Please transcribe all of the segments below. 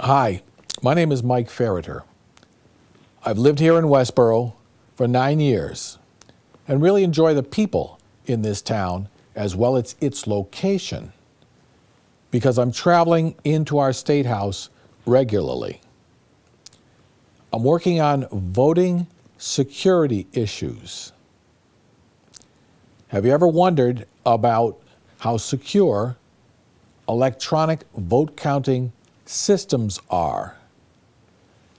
Hi, my name is Mike Ferriter. I've lived here in Westborough for 9 years and really enjoy the people in this town as well as its location because I'm traveling into our State House regularly. I'm working on voting security issues. Have you ever wondered about how secure electronic vote counting systems are?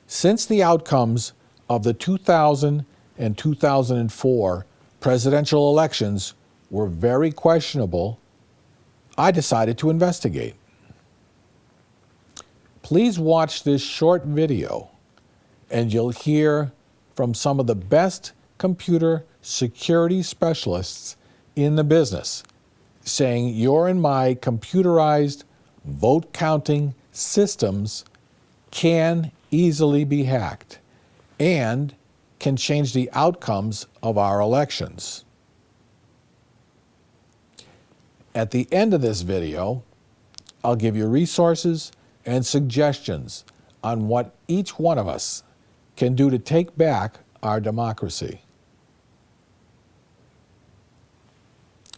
Since the outcomes of the 2000 and 2004 presidential elections were very questionable, I decided to investigate. Please watch this short video and you'll hear from some of the best computer security specialists in the business saying your and my computerized vote counting systems can easily be hacked and can change the outcomes of our elections. At the end of this video, I'll give you resources and suggestions on what each one of us can do to take back our democracy.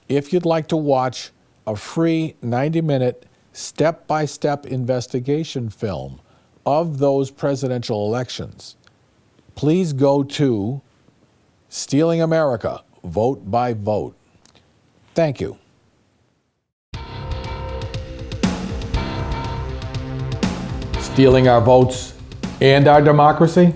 If you'd like to watch a free 90-minute step-by-step investigation film of those presidential elections, please go to Stealing America, Vote by Vote. Thank you. Stealing our votes and our democracy?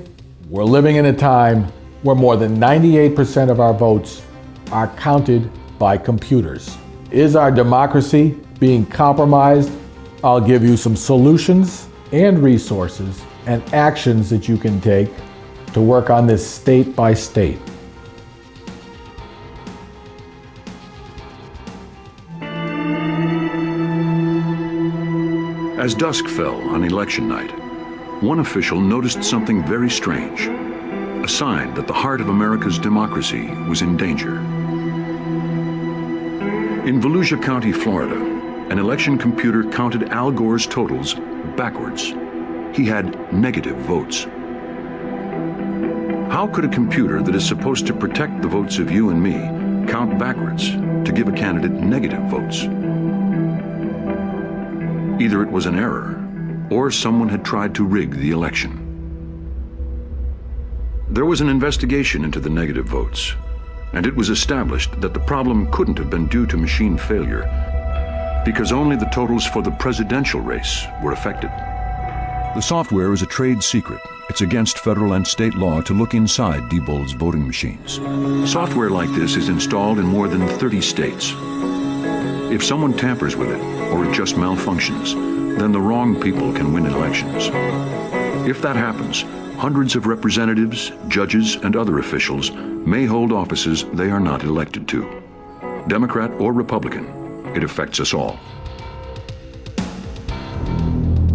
We're living in a time where more than 98% of our votes are counted by computers. Is our democracy being compromised? I'll give you some solutions and resources and actions that you can take to work on this state by state. As dusk fell on election night, one official noticed something very strange, a sign that the heart of America's democracy was in danger. In Volusia County, Florida, an election computer counted Al Gore's totals backwards. He had negative votes. How could a computer that is supposed to protect the votes of you and me count backwards to give a candidate negative votes? Either it was an error, or someone had tried to rig the election. There was an investigation into the negative votes, and it was established that the problem couldn't have been due to machine failure, because only the totals for the presidential race were affected. The software is a trade secret. It's against federal and state law to look inside Diebold's voting machines. Software like this is installed in more than 30 states. If someone tampers with it, or it just malfunctions, then the wrong people can win elections. If that happens, hundreds of representatives, judges, and other officials may hold offices they are not elected to. Democrat or Republican, it affects us all.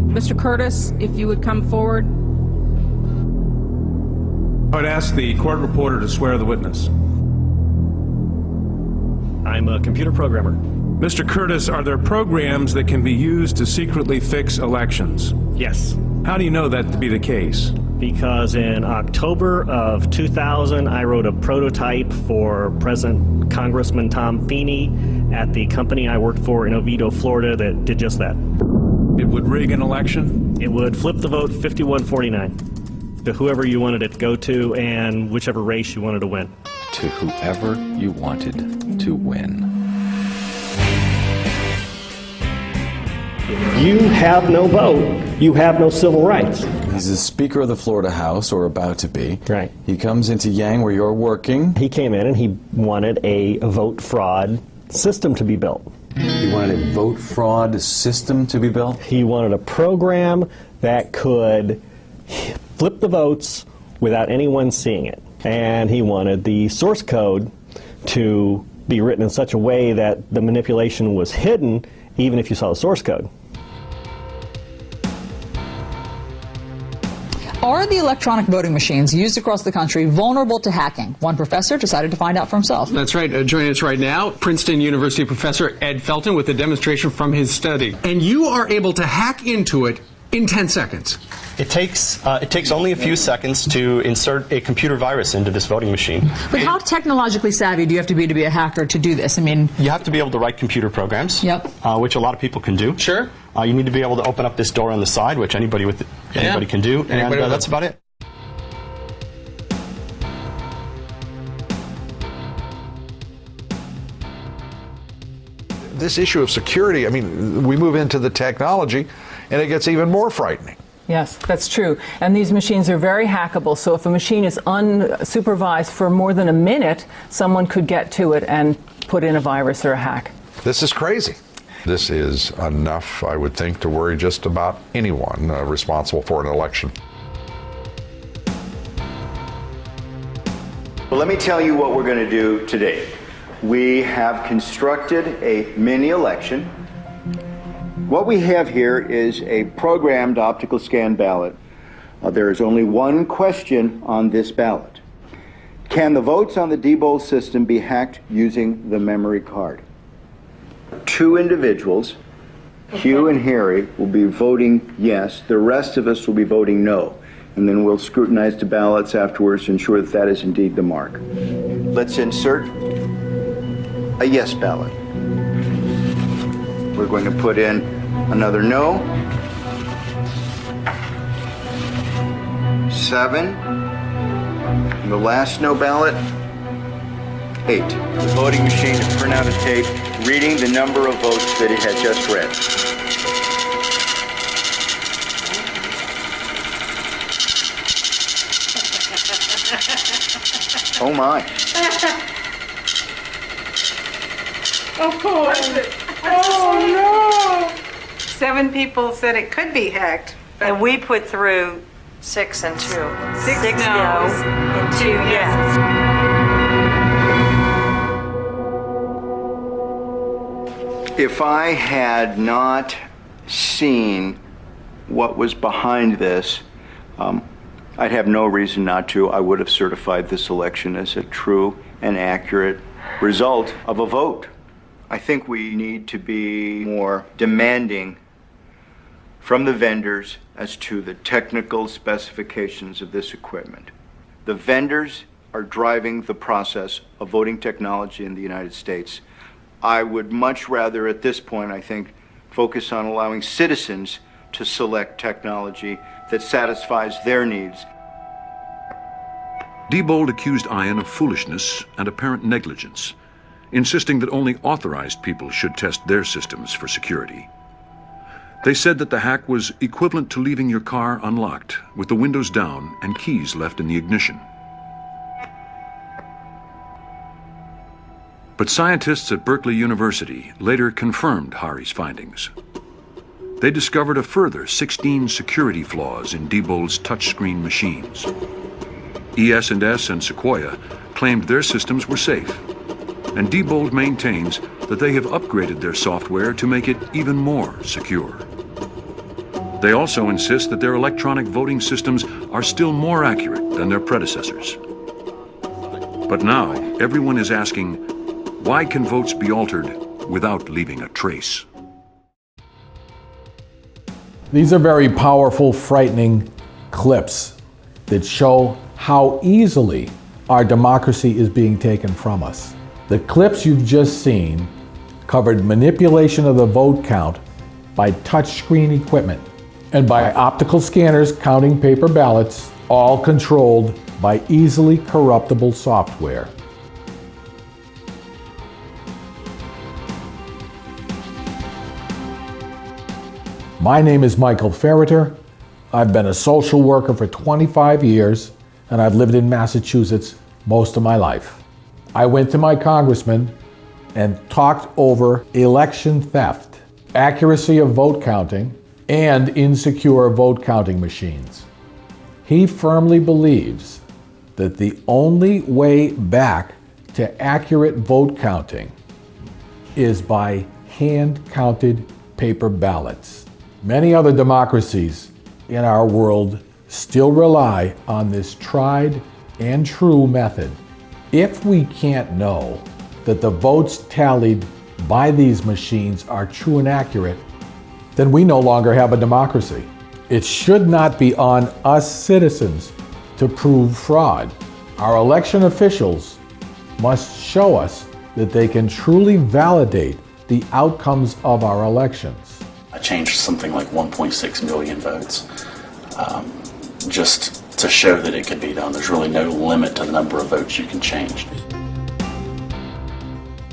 Mr. Curtis, if you would come forward. I would ask the court reporter to swear the witness. I'm a computer programmer. Mr. Curtis, are there programs that can be used to secretly fix elections? Yes. How do you know that to be the case? Because in October of 2000, I wrote a prototype for President Congressman Tom Feeney at the company I worked for in Oviedo, Florida, that did just that. It would rig an election? It would flip the vote 51-49 to whoever you wanted it to go to and whichever race you wanted to win. To whoever you wanted to win. You have no vote, you have no civil rights. He's the Speaker of the Florida House, or about to be. Right. He comes into Yang where you're working. He came in and he wanted a vote fraud system to be built. He wanted a vote fraud system to be built? He wanted a program that could flip the votes without anyone seeing it. And he wanted the source code to be written in such a way that the manipulation was hidden even if you saw the source code. Are the electronic voting machines used across the country vulnerable to hacking? One professor decided to find out for himself. That's right. Joining us right now, Princeton University professor Ed Felton with a demonstration from his study. And you are able to hack into it in 10 seconds. It takes only a few seconds to insert a computer virus into this voting machine. But how technologically savvy do you have to be a hacker to do this? I mean, you have to be able to write computer programs, which a lot of people can do. Sure. You need to be able to open up this door on the side, which anybody can do, and that's about it. This issue of security, I mean, we move into the technology, and it gets even more frightening. Yes, that's true. And these machines are very hackable. So if a machine is unsupervised for more than a minute, someone could get to it and put in a virus or a hack. This is crazy. This is enough, I would think, to worry just about anyone responsible for an election. Well, let me tell you what we're going to do today. We have constructed a mini election. What we have here is a programmed optical scan ballot. There is only one question on this ballot. Can the votes on the Diebold system be hacked using the memory card? Two individuals, Hugh and Harry, will be voting yes. The rest of us will be voting no. And then we'll scrutinize the ballots afterwards to ensure that that is indeed the mark. Let's insert a yes ballot. We're going to put in another no. 7. And the last no ballot, 8. The voting machine to print out a tape reading the number of votes that it had just read. Oh my. Of course. Oh no! 7 people said it could be hacked. And we put through 6 and 2. 6 no's and 2 yes. If I had not seen what was behind this, I'd have no reason not to. I would have certified this election as a true and accurate result of a vote. I think we need to be more demanding from the vendors as to the technical specifications of this equipment. The vendors are driving the process of voting technology in the United States. I would much rather, at this point, I think, focus on allowing citizens to select technology that satisfies their needs. Diebold accused Ian of foolishness and apparent negligence, insisting that only authorized people should test their systems for security. They said that the hack was equivalent to leaving your car unlocked, with the windows down and keys left in the ignition. But scientists at Berkeley University later confirmed Hari's findings. They discovered a further 16 security flaws in Diebold's touchscreen machines. ES&S and Sequoia claimed their systems were safe, and Diebold maintains that they have upgraded their software to make it even more secure. They also insist that their electronic voting systems are still more accurate than their predecessors. But now, everyone is asking, why can votes be altered without leaving a trace? These are very powerful, frightening clips that show how easily our democracy is being taken from us. The clips you've just seen covered manipulation of the vote count by touchscreen equipment and by optical scanners counting paper ballots, all controlled by easily corruptible software. My name is Michael Ferriter. I've been a social worker for 25 years, and I've lived in Massachusetts most of my life. I went to my congressman and talked over election theft, accuracy of vote counting, and insecure vote counting machines. He firmly believes that the only way back to accurate vote counting is by hand-counted paper ballots. Many other democracies in our world still rely on this tried and true method. If we can't know that the votes tallied by these machines are true and accurate, then we no longer have a democracy. It should not be on us citizens to prove fraud. Our election officials must show us that they can truly validate the outcomes of our elections. I changed something like 1.6 million votes just to show that it could be done. There's really no limit to the number of votes you can change.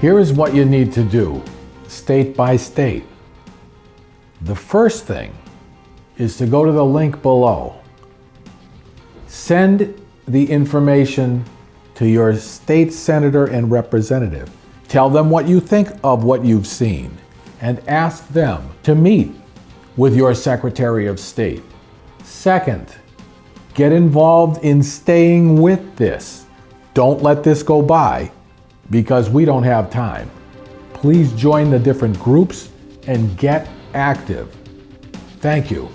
Here is what you need to do, state by state. The first thing is to go to the link below. Send the information to your state senator and representative. Tell them what you think of what you've seen and ask them to meet with your Secretary of State. Second, get involved in staying with this. Don't let this go by because we don't have time. Please join the different groups and get active. Thank you.